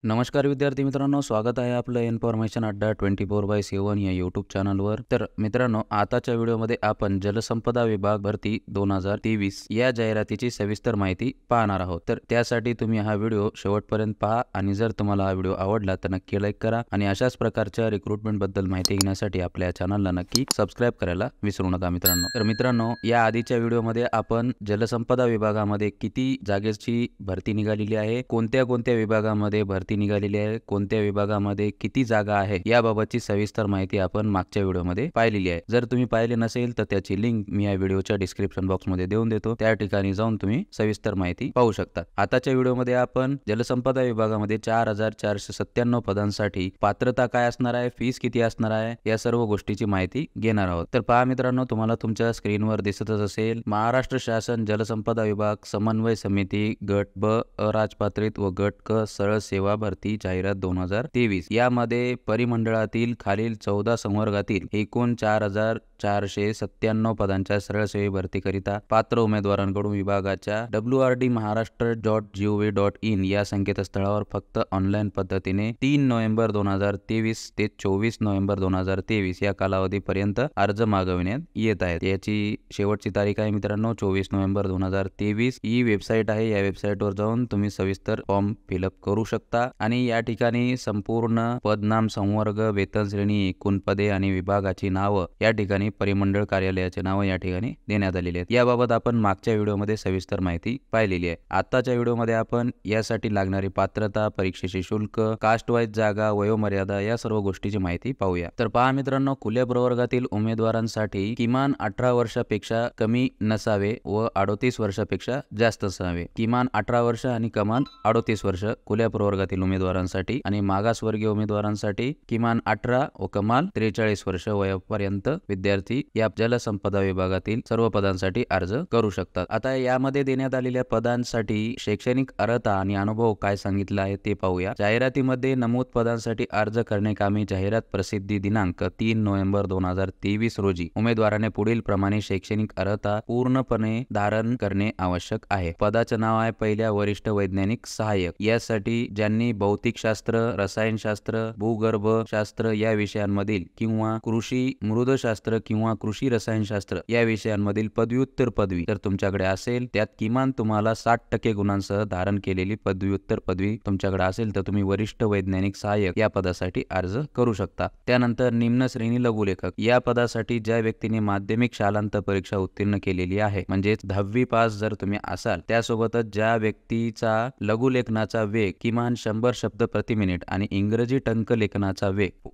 नमस्कार विद्यार्थी मित्रांनो, स्वागत आहे आपलं इन्फॉर्मेशन अड्डा 24/7 या यूट्यूब चॅनलवर। तर मित्रांनो, आताच्या व्हिडिओमध्ये आपण जलसंपदा विभाग भरती 2023 या जाहिरातीची सविस्तर माहिती पाहणार आहोत। तर त्यासाठी तुम्ही हा व्हिडिओ शेवटपर्यंत पहा आणि जर तुम्हाला हा व्हिडिओ आवडला तर नक्की लाईक करा आणि अशाच प्रकारच्या रिक्रुटमेंट बद्दल माहिती घेण्यासाठी आपल्या चॅनलला नक्की सबस्क्राइब करायला विसरू नका मित्रांनो। तर मित्रांनो, या आधीच्या व्हिडिओमध्ये आपण जलसंपदा विभागामध्ये किती जागेची भरती निघालेली आहे, कोणत्या विभागामध्ये भरती निघालेली आहे, कोणत्या विभागामध्ये किती जागा आहे याबाबतची सविस्तर माहिती आपण मागच्या व्हिडिओमध्ये पाहिलेली आहे। जर तुम्ही पाहिले नसेल तर त्याची लिंक मी या व्हिडिओच्या डिस्क्रिप्शन बॉक्स मध्ये देऊन देतो, त्या ठिकाणी जाऊन तुम्ही सविस्तर माहिती पाहू शकता। आताच्या व्हिडिओमध्ये आपण जलसंपदा विभागामध्ये 4497 पदांसाठी पात्रता काय असणार आहे, फीस किती असणार आहे, या सर्व गोष्टीची माहिती घेणार आहोत। तर पहा मित्रांनो, तुम्हाला तुमच्या स्क्रीनवर दिसतच असेल महाराष्ट्र शासन जलसंपदा विभाग समन्वय समिती गट ब अराजपत्रित व गट क सरळ सेवा भरती जाहिरात 2023 यामध्ये परिमंडळातील खालील 14 संवर्गातील एकूण 4497 पदांच्या सरळ सेवे भरतीकरिता पात्र उमेदवारांकडून विभागाच्या wrd.maharashtra.gov.in या संकेतस्थळावर फक्त ऑनलाईन पद्धतीने 3 नोव्हेंबर 2023 ते 24 नोव्हेंबर 2023 या कालावधीपर्यंत अर्ज मागविण्यात येत आहेत। याची शेवटची तारीख आहे मित्रांनो 24 नोव्हेंबर 2023। ही वेबसाईट आहे, या वेबसाईटवर जाऊन तुम्ही सविस्तर फॉर्म फिलअप करू शकता आणि या ठिकाणी संपूर्ण पदनाम, संवर्ग, वेतन श्रेणी, एकूण पदे आणि विभागाची नावं या ठिकाणी परिमंडळ कार्यालयाचे नाव या ठिकाणी देण्यात आलेले आहेत। याबाबत आपण मागच्या व्हिडिओमध्ये सविस्तर माहिती पाहिलेली आहे। आताच्या व्हिडिओमध्ये आपण यासाठी लागणारी पात्रता, परीक्षेचे शुल्क, कास्ट वाईज जागा, वयोमर्यादा या सर्व गोष्टीची माहिती पाहूया। तर पहा मित्रांनो, खुल्या प्रवर्गातील उमेदवारांसाठी किमान 18 वर्षापेक्षा कमी नसावे व 38 वर्षापेक्षा जास्त असावे। किमान 18 वर्ष आणि कमाल 38 वर्ष खुल्या प्रवर्गातील उमेदवारांसाठी आणि मागासवर्गीय उमेदवारांसाठी किमान 18 व कमाल 43 वर्ष वयापर्यंत विद्यार्थी या जलसंपदा विभागातील सर्व पदांसाठी अर्ज करू शकतात। आता यामध्ये देण्यात आलेल्या पदांसाठी शैक्षणिक अर्हता आणि अनुभव काय सांगितलं आहे ते पाहूया। जाहिरातीमध्ये नमूद पदांसाठी अर्ज करण्याकामी जाहिरात प्रसिद्धी दिनांक 3 नोव्हेंबर 2023 रोजी उमेदवाराने पुढील प्रमाणे शैक्षणिक अर्हता पूर्णपणे धारण करणे आवश्यक आहे। पदाचे नाव आहे पहिल्या वरिष्ठ वैज्ञानिक सहाय्यक। यासाठी ज्यांनी भौतिकशास्त्र, रसायनशास्त्र, भूगर्भशास्त्र या विषयांमधील किंवा कृषी मृदशास्त्र किंवा कृषी रसायनशास्त्र या विषयांमधील पदव्युत्तर पदवी जर तुमच्याकडे असेल, त्यात किमान तुम्हाला 60% गुणांसह धारण केलेली पदव्युत्तर पदवी तुमच्याकडे असेल तर तुम्ही वरिष्ठ वैज्ञानिक सहाय्यक या पदासाठी अर्ज करू शकता। त्यानंतर निम्न श्रेणी लघुलेखक या पदासाठी ज्या व्यक्तीने माध्यमिक शालांत परीक्षा उत्तीर्ण केलेली आहे, म्हणजे 10वी पास जर तुम्ही असाल, त्यासोबतच ज्या व्यक्तीचा लघुलेखनाचा वेग किमान 100 शब्द प्रति मिनिट आणि इंग्रजी टंकलेखनाचा वेग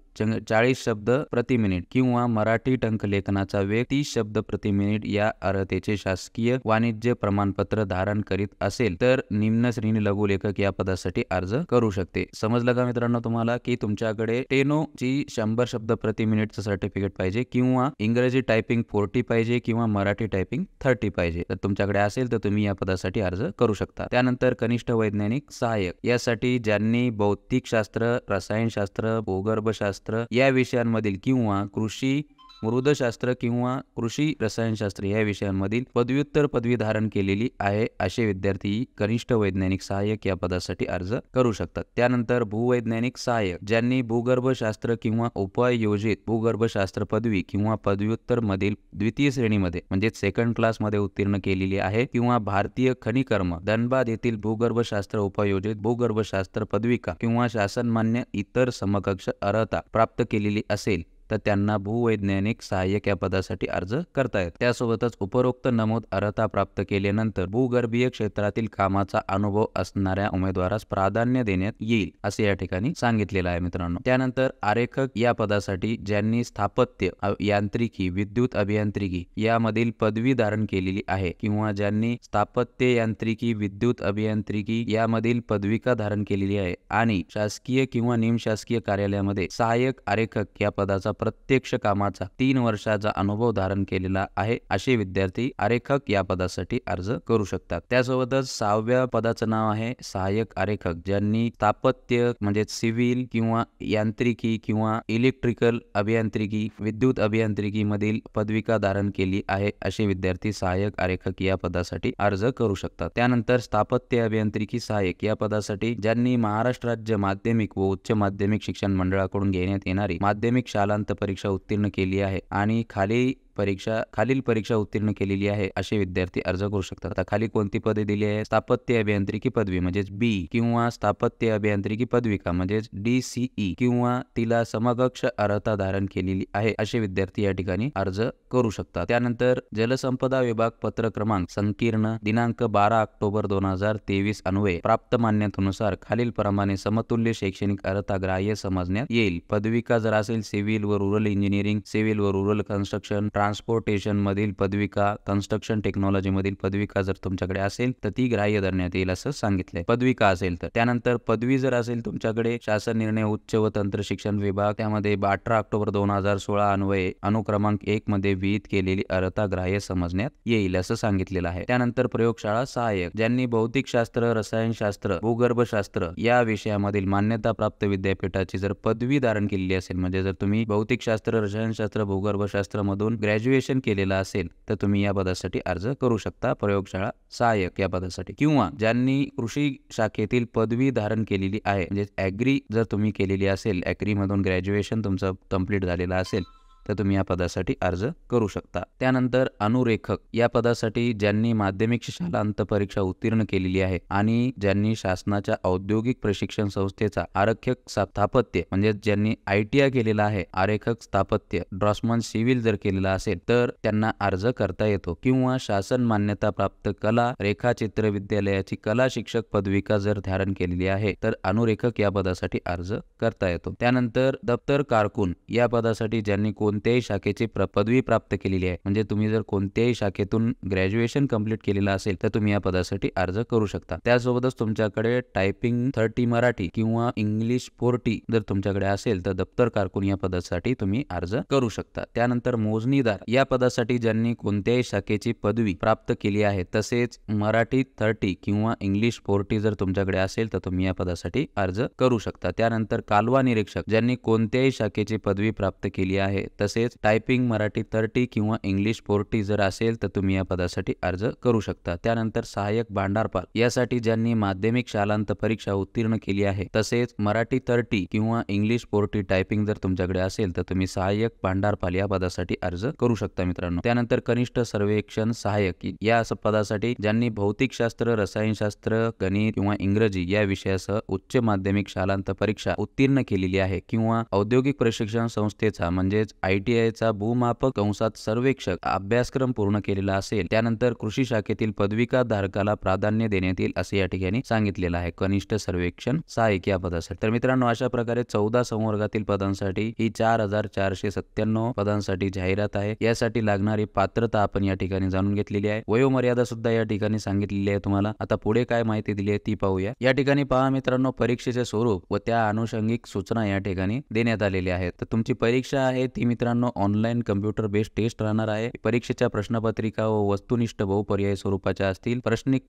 40 शब्द प्रति मिनिट किंवा मराठी टंकलेखनाचा वेग 30 शब्द प्रति मिनिट या अर्हतेचे शासकीय वाणिज्य प्रमाणपत्र धारण करीत असेल तर निम्न श्रेणी लघुलेखक या पदासाठी अर्ज करू शकते। समजलं का मित्रांनो तुम्हाला, की तुमच्याकडे टेनो ची 100 शब्द प्रति मिनिटचं सर्टिफिकेट पाहिजे किंवा इंग्रजी टायपिंग 40 पाहिजे किंवा मराठी टायपिंग 30 पाहिजे, तर तुमच्याकडे असेल तर तुम्ही या पदासाठी अर्ज करू शकता। त्यानंतर कनिष्ठ वैज्ञानिक सहाय्यक यासाठी ज्यांनी भौतिकशास्त्र, रसायनशास्त्र, भूगर्भशास्त्र या विषयांमधील किंवा कृषी मृदशास्त्र किंवा कृषी रसायनशास्त्र या विषयांमधील पदव्युत्तर पदवी धारण केलेली आहे असे विद्यार्थी कनिष्ठ वैज्ञानिक सहाय्यक या पदासाठी अर्ज करू शकतात। त्यानंतर भूवैज्ञानिक सहाय्यक ज्यांनी भूगर्भशास्त्र किंवा उपयोजित भूगर्भशास्त्र पदवी किंवा पदव्युत्तर मधील द्वितीय श्रेणीमध्ये म्हणजे सेकंड क्लास मध्ये उत्तीर्ण केलेली आहे किंवा भारतीय खनिकर्म धनबाद येथील भूगर्भशास्त्र उपयोजित भूगर्भशास्त्र पदविका किंवा शासनमान्य इतर समकक्ष अर्हता प्राप्त केलेली असेल तर त्यांना भूवैज्ञानिक सहाय्यक या पदासाठी अर्ज करता येतो। त्यासोबतच उपरोक्त नमूद अर्हता प्राप्त केल्यानंतर भूगर्भीय क्षेत्रातील कामाचा अनुभव असणाऱ्या उमेदवारास प्राधान्य देण्यात येईल असे या ठिकाणी सांगितलेलं आहे मित्रांनो। त्यानंतर आरेखक या पदासाठी ज्यांनी स्थापत्य, यांत्रिकी, विद्युत अभियांत्रिकी यामधील पदवी धारण केलेली आहे किंवा ज्यांनी स्थापत्य, यांत्रिकी, विद्युत अभियांत्रिकी यामधील पदविका धारण केलेली आहे आणि शासकीय किंवा निमशासकीय कार्यालयामध्ये सहाय्यक आरेखक या पदाचा प्रत्यक्ष कामाचा 3 वर्षाचा अनुभव धारण केलेला आहे असे विद्यार्थी आरेखक या पदासाठी अर्ज करू शकतात. त्यासोबतच 6व्या पदाचं नाव आहे सहाय्यक आरेखक, ज्यांनी स्थापत्य म्हणजे सिव्हिल किंवा यांत्रिकी किंवा इलेक्ट्रिकल अभियांत्रिकी, विद्युत अभियांत्रिकी मधील पदविका धारण केली आहे असे विद्यार्थी सहाय्यक आरेखक या पदासाठी अर्ज करू शकतात. त्यानंतर स्थापत्य अभियांत्रिकी सहाय्यक या पदासाठी ज्यांनी महाराष्ट्र राज्य माध्यमिक व उच्च माध्यमिक शिक्षण मंडळाकडून घेण्यात येणारी माध्यमिक शालांत परीक्षा उत्तीर्ण केली आहे आणि खालील परीक्षा उत्तीर्ण केलेली आहे असे विद्यार्थी अर्ज करू शकतात. आता खाली कोणती पदे दिली आहे? स्थापत्य अभियांत्रिकी पदवी म्हणजेच बी किंवा स्थापत्य अभियांत्रिकी पदविका म्हणजेच DCE किंवा तिला समकक्ष अर्हता धारण केलेली आहे असे विद्यार्थी या ठिकाणी अर्ज करू शकतात. त्यानंतर जलसंपदा विभाग पत्र क्रमांक संकीर्ण दिनांक 12 ऑक्टोबर 2023 अन्वये प्राप्त मान्यतेनुसार खालील प्रमाणे समतुल्य शैक्षणिक अर्हता ग्राह्य समजण्यात येईल. पदविका जर असेल सिव्हिल व रुरल इंजिनिअरिंग, सिव्हिल व रुरल कन्स्ट्रक्शन, ट्रान्सपोर्टेशन मधील पदविका, कन्स्ट्रक्शन टेक्नॉलॉजी मधील पदविका जर तुमच्याकडे असेल तर ती ग्राह्य धरण्यात येईल असं सांगितलंय, पदविका असेल तर. त्यानंतर पदवी जर असेल तुमच्याकडे शासन निर्णय उच्च व तंत्र शिक्षण विभाग त्यामध्ये 18 ऑक्टोबर 2016 अन्वये अनुक्रमांक 1 मध्ये विहित केलेली अर्हता ग्राह्य समजण्यात येईल असं सांगितलेलं आहे. त्यानंतर प्रयोगशाळा सहाय्यक, ज्यांनी भौतिकशास्त्र, रसायनशास्त्र, भूगर्भशास्त्र या विषयामधील मान्यता प्राप्त विद्यापीठाची जर पदवी धारण केलेली असेल, म्हणजे जर तुम्ही भौतिकशास्त्र, रसायनशास्त्र, भूगर्भशास्त्र मधून ग्रॅज्युएशन केलेलं असेल तर तुम्ही या पदासाठी अर्ज करू शकता प्रयोगशाळा सहाय्यक या पदासाठी. किंवा ज्यांनी कृषी शाखेतील पदवी धारण केलेली आहे, म्हणजे ॲग्री जर तुम्ही केलेली असेल, ॲग्री मधून ग्रॅज्युएशन तुमचं कंप्लीट झालेलं असेल तर तुम्ही या पदासाठी अर्ज करू शकता. त्यानंतर अनुरेखक या पदासाठी ज्यांनी माध्यमिक शालांत परीक्षा उत्तीर्ण केलेली आहे आणि ज्यांनी शासनाच्या औद्योगिक प्रशिक्षण संस्थेचा आरेखक स्थापत्य म्हणजे ज्यांनी ITI केलेला आहे, आरेखक स्थापत्य ड्रॉसमन सिव्हिल जर केलेला असेल तर त्यांना अर्ज करता येतो. किंवा शासन मान्यता प्राप्त कला रेखाचित्र विद्यालयाची कला शिक्षक पदविका जर धारण केलेली आहे तर अनुरेखक या पदासाठी अर्ज करता येतो. त्यानंतर दप्तर कारकून या पदासाठी ज्यांनी कोणत्याही शाखेची पदवी प्राप्त केलेली आहे, म्हणजे तुम्ही जर कोणत्याही शाखेतून ग्रॅज्युएशन कंप्लीट केलेलं असेल तर तुम्ही या पदासाठी अर्ज करू शकता. त्यासोबतच तुमच्याकडे टायपिंग 30 मराठी किंवा इंग्लिश 40 जर तुमच्याकडे असेल तर दप्तर कारकून या पदासाठी तुम्ही अर्ज करू शकता. त्यानंतर मोजणीदार या पदासाठी ज्यांनी कोणत्याही शाखेची पदवी प्राप्त केली आहे तसेच मराठी 30 किंवा इंग्लिश 40 जर तुमच्याकडे असेल तर तुम्ही या पदासाठी अर्ज करू शकता. त्यानंतर कालवा निरीक्षक ज्यांनी कोणत्याही शाखेची पदवी प्राप्त केली आहे तसेच टायपिंग मराठी 30 किंवा इंग्लिश 40 जर असेल तर तुम्ही या पदासाठी अर्ज करू शकता. त्यानंतर सहाय्यक भांडारपाल यासाठी ज्यांनी माध्यमिक शालांत परीक्षा उत्तीर्ण केली आहे तसेच मराठी 30 किंवा इंग्लिश 40 टायपिंग जर तुमच्याकडे असेल तर तुम्ही सहाय्यक भांडारपाल या पदासाठी अर्ज करू शकता मित्रांनो. त्यानंतर कनिष्ठ सर्वेक्षण सहाय्यक या पदासाठी ज्यांनी भौतिकशास्त्र, रसायनशास्त्र, गणित किंवा इंग्रजी या विषयासह उच्च माध्यमिक शालांत परीक्षा उत्तीर्ण केलेली आहे किंवा औद्योगिक प्रशिक्षण संस्थेचा म्हणजेच ITIचा भूमापक कंसात सर्वेक्षक अभ्यासक्रम पूर्ण केलेला असेल. त्यानंतर कृषी शाखेतील पदविका धारकाला प्राधान्य देण्यात येईल असे या ठिकाणी सांगितलेलं आहे कनिष्ठ सर्वेक्षण सहाय्यक या पदासाठी. तर मित्रांनो अशा प्रकारे 14 संवर्गातील पदांसाठी ही 4497 पदांसाठी जाहिरात आहे. यासाठी लागणारी पात्रता आपण या ठिकाणी जाणून घेतलेली आहे. वयोमर्यादा सुद्धा या ठिकाणी सांगितलेली आहे तुम्हाला. आता पुढे काय माहिती दिली आहे ती पाहूया. या ठिकाणी पहा मित्रांनो, परीक्षेचे स्वरूप व त्या अनुषंगिक सूचना या ठिकाणी देण्यात आलेल्या आहेत. तर तुमची परीक्षा आहे ती मित्रांनो ऑनलाईन कम्प्युटर बेस्ड टेस्ट राहणार आहे. परीक्षेच्या प्रश्नपत्रिका व वस्तुनिष्ठ बहुपर्यायी स्वरूपाच्या असतील.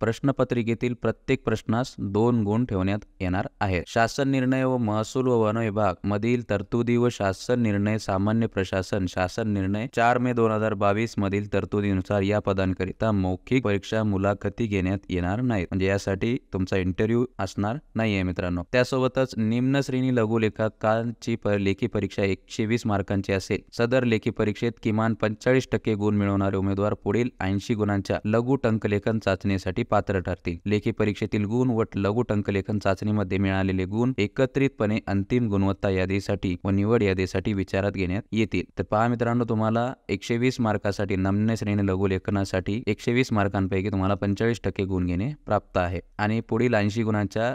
प्रश्नपत्रिकेतील प्रत्येक प्रश्नास 2 गुण ठेवण्यात येणार आहेत. शासन निर्णय व महसूल व वन विभाग मधील तरतुदी व शासन निर्णय सामान्य प्रशासन शासन निर्णय 4 मे 2022 मधील तरतुदीनुसार या पदांकरिता मौखिक परीक्षा मुलाखती घेण्यात येणार नाहीत. म्हणजे यासाठी तुमचा इंटरव्ह्यू असणार नाहीये मित्रांनो. त्यासोबतच निम्न श्रेणी लघुलेखकांची लेखी परीक्षा 120 मार्कांची असेल. सदर लेखी परीक्षेत किमान 45% गुण मिळवणारे उमेदवार पुढील 80 गुणांच्या लघु टंकलेखन चाचणीसाठी पात्र ठरतील. लेखी परीक्षेतील गुण व लघु टंकलेखन चाचणीमध्ये मिळालेले गुण एकत्रितपणे अंतिम गुणवत्ता यादीसाठी व निवड यादीसाठी विचारात घेण्यात येतील. तर पहा मित्रांनो, तुम्हाला 120 मार्कासाठी निम्न श्रेणी लघुलेखनासाठी 120 मार्कांपैकी तुम्हाला 45% गुण घेणे प्राप्त आहे आणि पुढील 80 गुणांच्या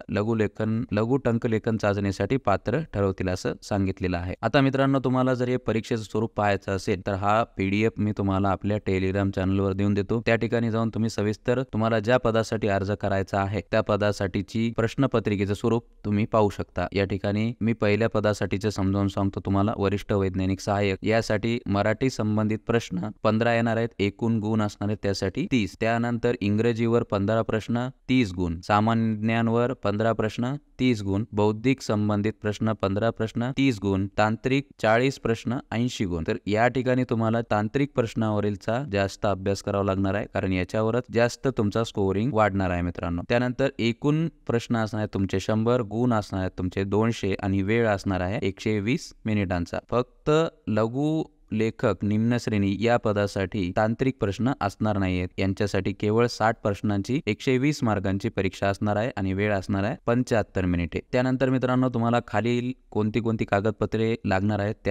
लघु टंकलेखन चाचणीसाठी पात्र ठरवतील असं सांगितलेलं आहे. आता मित्रांनो, तुम्हाला जर हे परीक्षेचं परीक्षेचं स्वरूप पाहायचं असेल तर हा PDF मी तुम्हाला आपल्या टेलिग्राम चॅनलवर देऊन देतो. त्या ठिकाणी जाऊन तुम्ही सविस्तर तुम्हाला ज्या पदासाठी अर्ज करायचा आहे त्या पदासाठीची प्रश्नपत्रिकेचं स्वरूप तुम्ही पाहू शकता. या ठिकाणी मी पहिल्या पदासाठीचे समजावून सांगतो तुम्हाला. वरिष्ठ वैज्ञानिक सहाय्यक यासाठी मराठी संबंधित प्रश्न 15 येणार आहेत. एकूण गुण असणार आहेत त्यासाठी 30. त्यानंतर इंग्रजीवर 15 प्रश्न 30 गुण, सामान्य ज्ञानवर 15 प्रश्न 30 गुण, बौद्धिक संबंधित प्रश्न 15 प्रश्न 30 गुण, तांत्रिक 40 प्रश्न 80 गुण. तर या ठिकाणी तुम्हाला तांत्रिक प्रश्नावरीलचा जास्त अभ्यास करावा लागणार आहे, कारण याच्यावरच जास्त तुमचा स्कोरिंग वाढणार आहे मित्रांनो. त्यानंतर एकूण प्रश्न असणार आहेत तुमचे 100, गुण असणार आहेत तुमचे 200 आणि वेळ असणार आहे 120 मिनिटांचा. फक्त लघु लेखक निम्न श्रेणी या पदासाठी तांत्रिक प्रश्न असणार नाहीयेत. यांच्यासाठी केवळ 60 प्रश्नांची 120 मार्कांची परीक्षा असणार आहे आणि वेळ असणार आहे 75 मिनिटे. त्यानंतर मित्रांनो तुम्हाला खालील कोणती कागदपत्रे लागणार आहेत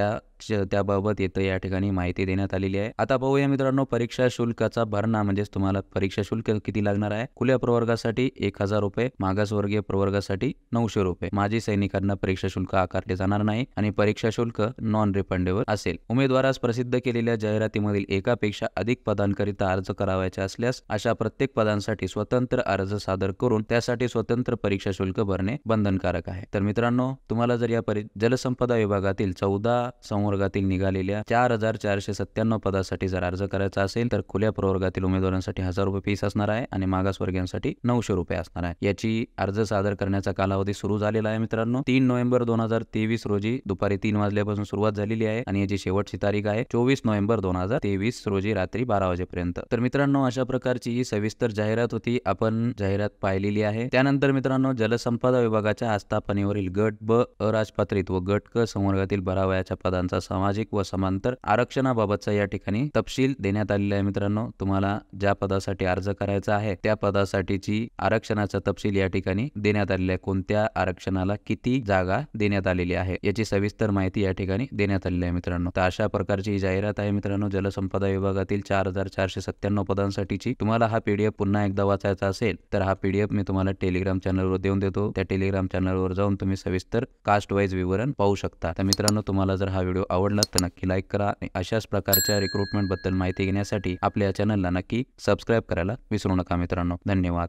त्याबाबत येतं या ठिकाणी माहिती देण्यात आलेली आहे. आता पाहूया मित्रांनो परीक्षा शुल्काचा भरणा, म्हणजेच तुम्हाला परीक्षा शुल्क किती लागणार आहे. खुल्या प्रवर्गासाठी 1000 रुपये, मागासवर्गीय प्रवर्गासाठी 900 रुपये. माजी सैनिकांना परीक्षा शुल्क आकारले जाणार नाही आणि परीक्षा शुल्क नॉन रिफंडेबल असेल. उमेदवारास प्रसिद्ध केलेल्या जाहिरातीमधील एकापेक्षा अधिक पदांकरिता अर्ज करावयाचे असल्यास अशा प्रत्येक पदांसाठी स्वतंत्र अर्ज सादर करून त्यासाठी स्वतंत्र परीक्षा शुल्क भरणे बंधनकारक आहे. तर मित्रांनो तुम्हाला जर या जलसंपदा विभागातील 14 संवर्गातील निघालेल्या 4497 पदासाठी जर अर्ज करायचा असेल तर खुल्या प्रवर्गातील उमेदवारांसाठी 1000 रुपये फीस असणार आहे आणि मागासवर्गीयांसाठी 900 रुपये असणार आहे. याची अर्ज सादर करण्याचा कालावधी सुरू झालेला आहे मित्रांनो. 3 नोव्हेंबर 2023 रोजी दुपारी 3 वाजल्यापासून सुरुवात झालेली आहे आणि याची शेवटची तारीख आहे 24 नोव्हेंबर 2023 रोजी रात्री 12 वाजेपर्यंत. तर मित्रांनो अशा प्रकारची ही सविस्तर जाहिरात होती. आपण जाहिरात पाहिलेली आहे. त्यानंतर मित्रांनो जलसंपदा विभागाच्या आस्थापनेवरील गट ब अराजपत्रित व गट क संवर्गातील भरावयाच्या पदांचा सामाजिक व समांतर आरक्षणाबाबतचा या ठिकाणी तपशील देण्यात आलेला आहे मित्रांनो. तुम्हाला ज्या पदासाठी अर्ज करायचा आहे त्या पदासाठीची आरक्षणाचा तपशील या ठिकाणी देण्यात आलेला आहे. कोणत्या आरक्षणाला किती जागा देण्यात आलेली आहे याची सविस्तर माहिती या ठिकाणी देण्यात आलेली आहे मित्रांनो. तर अशा प्रकारची ही जाहिरात आहे मित्रांनो जलसंपदा विभागातील 4497 पदांसाठीची. तुम्हाला हा PDF पुन्हा एकदा वाचायचा असेल तर हा PDF मी तुम्हाला टेलिग्राम चॅनलवर देऊन देतो. त्या टेलिग्राम चॅनलवर जाऊन तुम्ही सविस्तर कास्ट वाईज विवरण पाहू शकता. तर मित्रांनो तुम्हाला जर हा व्हिडिओ आवडला तर नक्की लाईक करा आणि अशाच प्रकारच्या रिक्रुटमेंट बद्दल माहिती घेण्यासाठी आपल्या चॅनलला नक्की सबस्क्राईब करायला विसरू नका मित्रांनो. धन्यवाद.